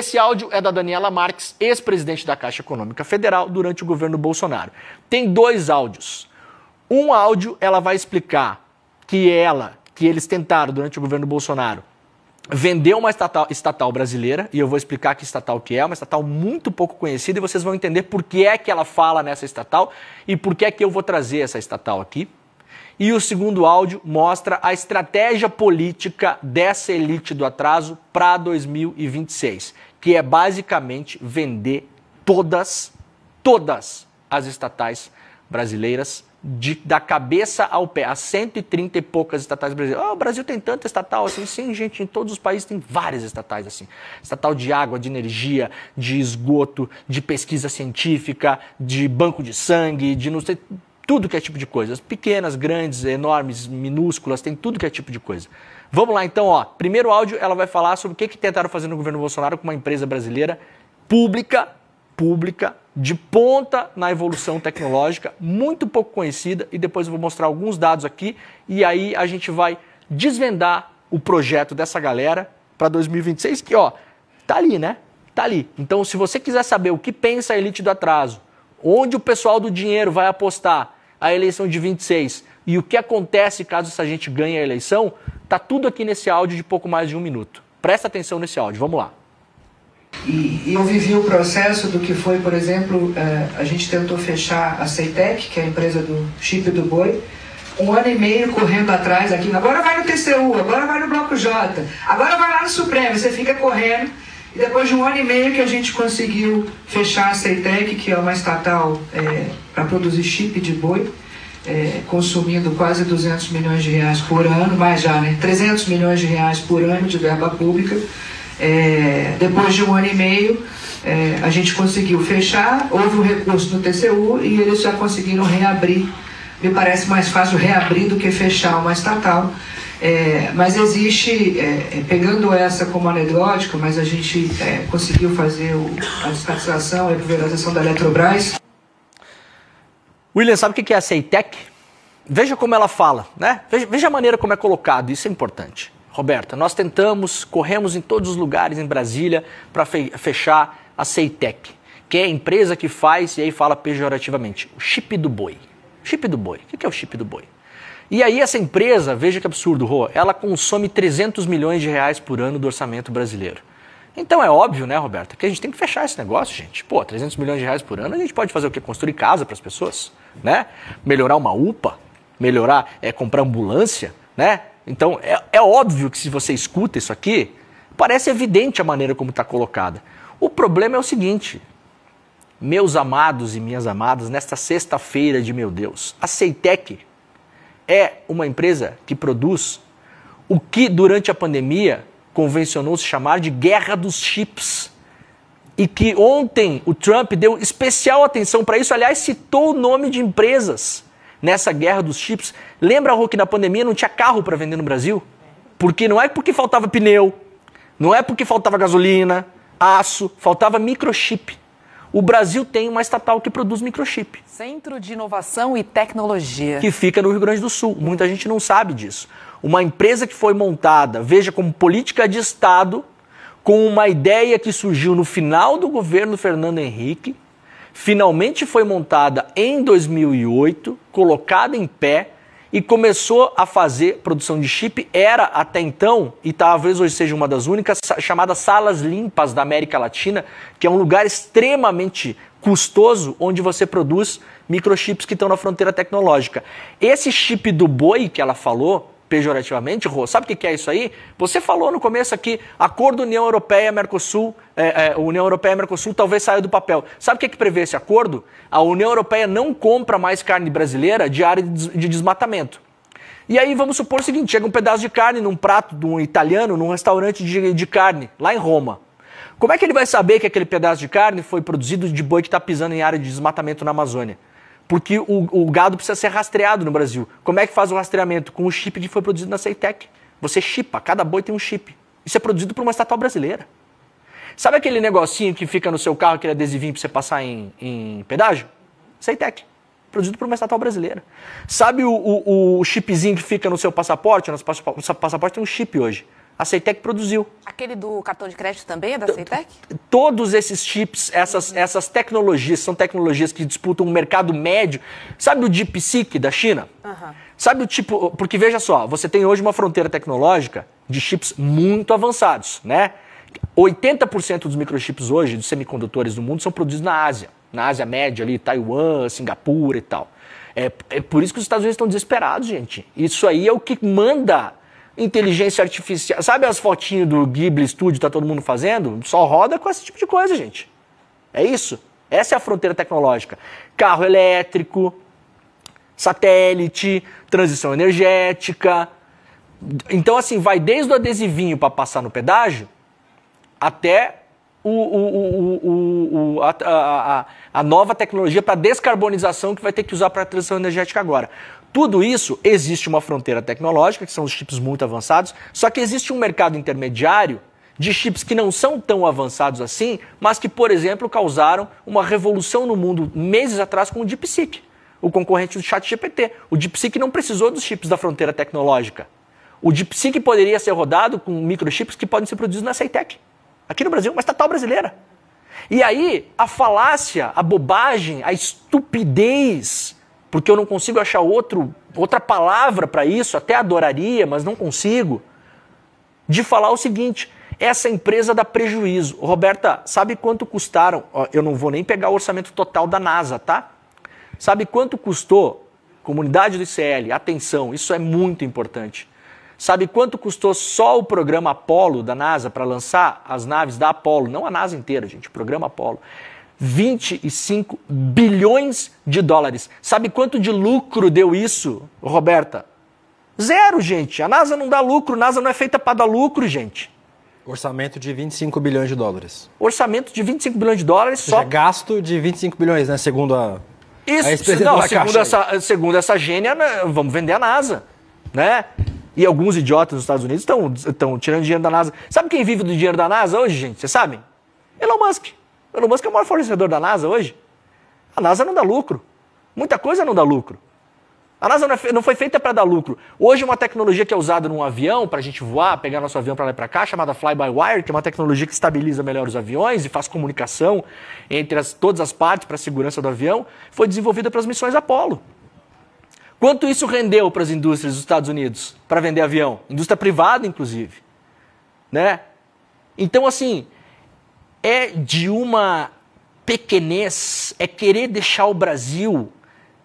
Esse áudio é da Daniela Marques, ex-presidente da Caixa Econômica Federal durante o governo Bolsonaro. Tem 2 áudios. Um áudio ela vai explicar que eles tentaram durante o governo Bolsonaro vender uma estatal brasileira, e eu vou explicar que estatal que é, uma estatal muito pouco conhecida, e vocês vão entender por que é que ela fala nessa estatal e por que é que eu vou trazer essa estatal aqui. E o segundo áudio mostra a estratégia política dessa elite do atraso para 2026, que é basicamente vender todas as estatais brasileiras da cabeça ao pé, as 130 e poucas estatais brasileiras. O Brasil tem tanta estatal assim? Sim, gente, em todos os países tem várias estatais assim. Estatal de água, de energia, de esgoto, de pesquisa científica, de banco de sangue, de não sei, tudo que é tipo de coisa. Pequenas, grandes, enormes, minúsculas, tem tudo que é tipo de coisa. Vamos lá então, ó. Primeiro áudio, ela vai falar sobre o que tentaram fazer no governo Bolsonaro com uma empresa brasileira pública, de ponta na evolução tecnológica, muito pouco conhecida, e depois eu vou mostrar alguns dados aqui, e aí a gente vai desvendar o projeto dessa galera para 2026, que ó, tá ali, né? Tá ali. Então, se você quiser saber o que pensa a elite do atraso, onde o pessoal do dinheiro vai apostar a eleição de 26 e o que acontece caso essa gente ganhe a eleição, tá tudo aqui nesse áudio de pouco mais de 1 minuto. Presta atenção nesse áudio, vamos lá. E eu vivi o processo do que foi, por exemplo, a gente tentou fechar a Ceitec, que é a empresa do chip do boi, 1 ano e meio correndo atrás aqui, agora vai no TCU, agora vai no Bloco J, agora vai lá no Supremo, você fica correndo, e depois de 1 ano e meio que a gente conseguiu fechar a Ceitec, que é uma estatal para produzir chip de boi, consumindo quase 200 milhões de reais por ano, mais já, né, 300 milhões de reais por ano de verba pública. Depois de 1 ano e meio, a gente conseguiu fechar, houve um recurso no TCU e eles já conseguiram reabrir. Me parece mais fácil reabrir do que fechar uma estatal. Mas existe, pegando essa como anedótica, mas a gente conseguiu fazer a desestatização e a privatização da Eletrobras. William, sabe o que é a Ceitec? Veja como ela fala, né? Veja a maneira como é colocado, isso é importante. Roberta, nós corremos em todos os lugares em Brasília para fechar a Ceitec, que é a empresa que faz, e aí fala pejorativamente, o chip do boi. Chip do boi. O que é o chip do boi? E aí essa empresa, veja que absurdo, Rô, ela consome 300 milhões de reais por ano do orçamento brasileiro. Então é óbvio, né, Roberta, que a gente tem que fechar esse negócio, gente. Pô, 300 milhões de reais por ano, a gente pode fazer o quê? Construir casa para as pessoas, né? Melhorar uma UPA, comprar ambulância, né? Então, é óbvio que se você escuta isso aqui, parece evidente a maneira como está colocada. O problema é o seguinte, meus amados e minhas amadas, nesta sexta-feira de meu Deus, a Ceitec é uma empresa que produz o que durante a pandemia convencionou se chamar de guerra dos chips. E que ontem o Trump deu especial atenção para isso, aliás, citou o nome de empresas nessa guerra dos chips. Lembra, Rô, que na pandemia não tinha carro para vender no Brasil? Porque não é porque faltava pneu, não é porque faltava gasolina, aço, faltava microchip. O Brasil tem uma estatal que produz microchip. Centro de Inovação e Tecnologia. Que fica no Rio Grande do Sul. Muita gente não sabe disso. Uma empresa que foi montada, veja, como política de Estado, com uma ideia que surgiu no final do governo Fernando Henrique, finalmente foi montada em 2008, colocada em pé e começou a fazer produção de chip. Era até então, e talvez hoje seja uma das únicas, chamadas Salas Limpas da América Latina, que é um lugar extremamente custoso onde você produz microchips que estão na fronteira tecnológica. Esse chip do boi que ela falou, pejorativamente, Rô, sabe o que é isso aí? Você falou no começo aqui, acordo União Europeia-Mercosul, União Europeia-Mercosul talvez saia do papel. Sabe o que prevê esse acordo? A União Europeia não compra mais carne brasileira de área de desmatamento. E aí vamos supor o seguinte, chega um pedaço de carne num prato de um italiano, num restaurante de carne, lá em Roma. Como é que ele vai saber que aquele pedaço de carne foi produzido de boi que está pisando em área de desmatamento na Amazônia? Porque o gado precisa ser rastreado no Brasil. Como é que faz o rastreamento? Com o chip que foi produzido na Ceitec. Você chipa, cada boi tem um chip. Isso é produzido por uma estatal brasileira. Sabe aquele negocinho que fica no seu carro, aquele adesivinho para você passar em pedágio? Ceitec. Produzido por uma estatal brasileira. Sabe o chipzinho que fica no seu passaporte? Nosso passaporte tem um chip hoje. A CEITEC produziu. Aquele do cartão de crédito também é da CEITEC? Todos esses chips, essas tecnologias, são tecnologias que disputam um mercado médio. Sabe o DeepSeek da China? Sabe o tipo... Porque veja só, você tem hoje uma fronteira tecnológica de chips muito avançados, né? 80% dos microchips hoje, dos semicondutores do mundo, são produzidos na Ásia. Na Ásia Média ali, Taiwan, Singapura e tal. É por isso que os Estados Unidos estão desesperados, gente. Isso aí é o que manda inteligência artificial. Sabe as fotinhas do Ghibli Studio que tá todo mundo fazendo? Só roda com esse tipo de coisa, gente. É isso. Essa é a fronteira tecnológica. Carro elétrico, satélite, transição energética. Então, assim, vai desde o adesivinho para passar no pedágio até a nova tecnologia para descarbonização que vai ter que usar para a transição energética agora. Tudo isso, existe uma fronteira tecnológica, que são os chips muito avançados, só que existe um mercado intermediário de chips que não são tão avançados assim, mas que, por exemplo, causaram uma revolução no mundo meses atrás com o DeepSeek, o concorrente do ChatGPT. O DeepSeek não precisou dos chips da fronteira tecnológica. O DeepSeek poderia ser rodado com microchips que podem ser produzidos na CEITEC, aqui no Brasil, uma estatal brasileira. E aí, a falácia, a bobagem, a estupidez, porque eu não consigo achar outra palavra para isso, até adoraria, mas não consigo, de falar o seguinte: essa empresa dá prejuízo. Roberta, sabe quanto custaram? Eu não vou nem pegar o orçamento total da NASA, tá? Sabe quanto custou? Comunidade do ICL, atenção, isso é muito importante. Sabe quanto custou só o programa Apollo da NASA para lançar as naves da Apollo? Não a NASA inteira, gente, o programa Apollo. 25 bilhões de dólares. Sabe quanto de lucro deu isso, Roberta? Zero, gente. A NASA não dá lucro, a NASA não é feita para dar lucro, gente. Orçamento de 25 bilhões de dólares. Orçamento de 25 bilhões de dólares só. Só gasto de 25 bilhões, né? Segundo a... Isso, não, segundo essa gênia, vamos vender a NASA, né? E alguns idiotas nos Estados Unidos estão tirando dinheiro da NASA. Sabe quem vive do dinheiro da NASA hoje, gente? Vocês sabem? Elon Musk. Elon Musk é o maior fornecedor da NASA hoje. A NASA não dá lucro. Muita coisa não dá lucro. A NASA não foi feita para dar lucro. Hoje uma tecnologia que é usada num avião, para a gente voar, pegar nosso avião para lá e para cá, chamada fly-by-wire, que é uma tecnologia que estabiliza melhor os aviões e faz comunicação entre todas as partes para a segurança do avião, foi desenvolvida para as missões Apollo. Quanto isso rendeu para as indústrias dos Estados Unidos para vender avião? Indústria privada, inclusive. Né? Então, assim, é de uma pequenez, é querer deixar o Brasil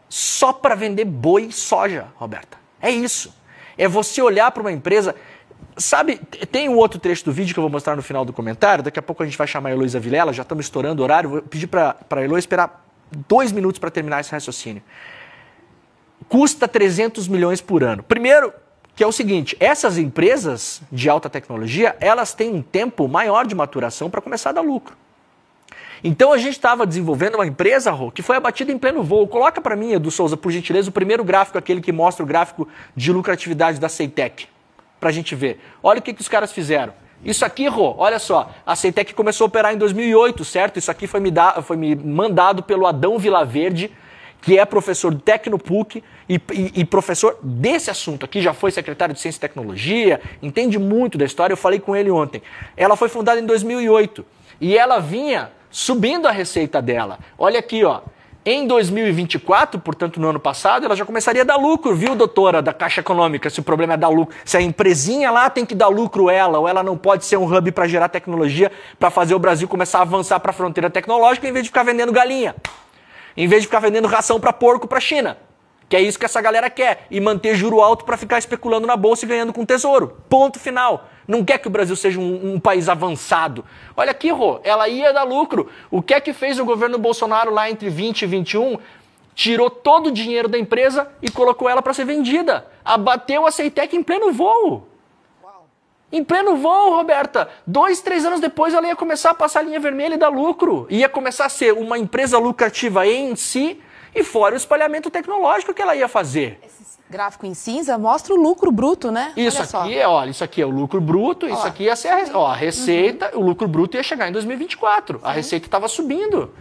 só para vender boi e soja, Roberta. É isso. É você olhar para uma empresa... Sabe, tem um outro trecho do vídeo que eu vou mostrar no final do comentário, daqui a pouco a gente vai chamar a Heloísa Vilela, já estamos estourando o horário, vou pedir para a Heloísa esperar 2 minutos para terminar esse raciocínio. Custa 300 milhões por ano. Primeiro, que é o seguinte, essas empresas de alta tecnologia, elas têm um tempo maior de maturação para começar a dar lucro. Então a gente estava desenvolvendo uma empresa, Rô, que foi abatida em pleno voo. Coloca para mim, Edu Souza, por gentileza, o primeiro gráfico, aquele que mostra o gráfico de lucratividade da CEITEC, para a gente ver. Olha o que os caras fizeram. Isso aqui, Rô, olha só, a CEITEC começou a operar em 2008, certo? Isso aqui foi me mandado pelo Adão Vilaverde, que é professor do Tecnopuc e professor desse assunto aqui, já foi secretário de Ciência e Tecnologia, entende muito da história, eu falei com ele ontem. Ela foi fundada em 2008 e ela vinha subindo a receita dela. Olha aqui, ó. Em 2024, portanto no ano passado, ela já começaria a dar lucro, viu, doutora da Caixa Econômica, se o problema é dar lucro. Se a empresinha lá tem que dar lucro ou ela não pode ser um hub para gerar tecnologia, para fazer o Brasil começar a avançar para a fronteira tecnológica, em vez de ficar vendendo galinha. Em vez de ficar vendendo ração para porco para a China. Que é isso que essa galera quer. E manter juro alto para ficar especulando na bolsa e ganhando com tesouro. Ponto final. Não quer que o Brasil seja um país avançado. Olha aqui, Rô, ela ia dar lucro. O que é que fez o governo Bolsonaro lá entre 20 e 21? Tirou todo o dinheiro da empresa e colocou ela para ser vendida. Abateu a CEITEC em pleno voo. Em pleno voo, Roberta. 2, 3 anos depois ela ia começar a passar a linha vermelha e dar lucro. Ia começar a ser uma empresa lucrativa em si e fora o espalhamento tecnológico que ela ia fazer. Esse gráfico em cinza mostra o lucro bruto, né? Isso aqui olha, isso aqui é o lucro bruto, isso aqui ia ser a receita, o lucro bruto ia chegar em 2024. Sim. A receita estava subindo.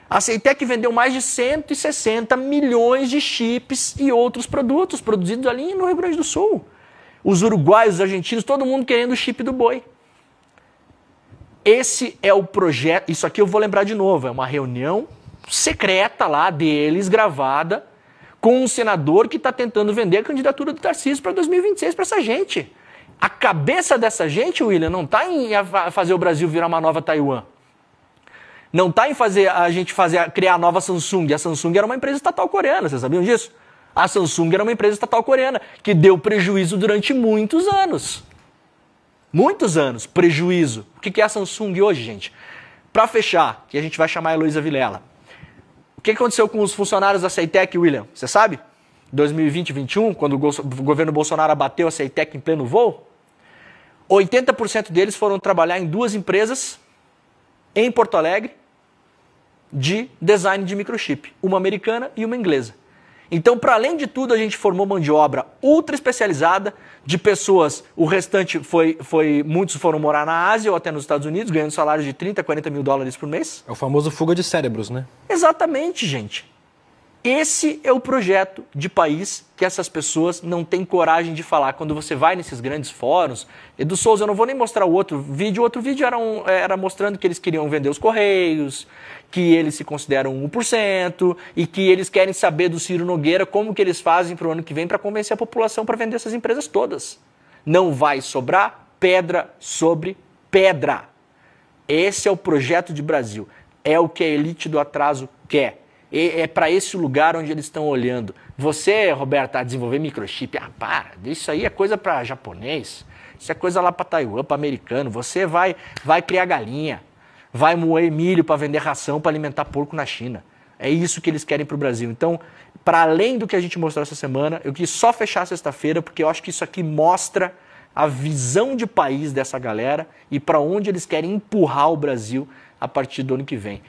A CEITEC vendeu mais de 160 milhões de chips e outros produtos produzidos ali no Rio Grande do Sul. os uruguaios, os argentinos, todo mundo querendo o chip do boi. Esse é o projeto, isso aqui eu vou lembrar de novo, é uma reunião secreta lá deles, gravada, com um senador que está tentando vender a candidatura do Tarcísio para 2026 para essa gente. A cabeça dessa gente, William, não está em fazer o Brasil virar uma nova Taiwan. Não está em criar a nova Samsung. A Samsung era uma empresa estatal coreana, vocês sabiam disso? A Samsung era uma empresa estatal coreana que deu prejuízo durante muitos anos. Muitos anos, prejuízo. O que é a Samsung hoje, gente? Para fechar, que a gente vai chamar a Heloísa Vilela. O que aconteceu com os funcionários da Ceitec, William? Você sabe? 2020 e 2021, quando o governo Bolsonaro abateu a Ceitec em pleno voo, 80% deles foram trabalhar em duas empresas em Porto Alegre de design de microchip, uma americana e uma inglesa. Então, para além de tudo, a gente formou mão de obra ultra especializada de pessoas, o restante muitos foram morar na Ásia ou até nos Estados Unidos, ganhando salários de 30, 40 mil dólares por mês. É o famoso fuga de cérebros, né? Exatamente, gente. Esse é o projeto de país que essas pessoas não têm coragem de falar. Quando você vai nesses grandes fóruns, Edu Souza, eu não vou nem mostrar o outro vídeo era mostrando que eles queriam vender os Correios, que eles se consideram 1% e que eles querem saber do Ciro Nogueira como que eles fazem para o ano que vem para convencer a população para vender essas empresas todas. Não vai sobrar pedra sobre pedra. Esse é o projeto de Brasil. É o que a elite do atraso quer. É para esse lugar onde eles estão olhando. Você, Roberto, a desenvolver microchip, para, isso aí é coisa para japonês, isso é coisa lá para Taiwan, para americano. Você vai criar galinha, vai moer milho para vender ração, para alimentar porco na China. É isso que eles querem para o Brasil. Então, para além do que a gente mostrou essa semana, eu quis só fechar sexta-feira, porque eu acho que isso aqui mostra a visão de país dessa galera e para onde eles querem empurrar o Brasil a partir do ano que vem.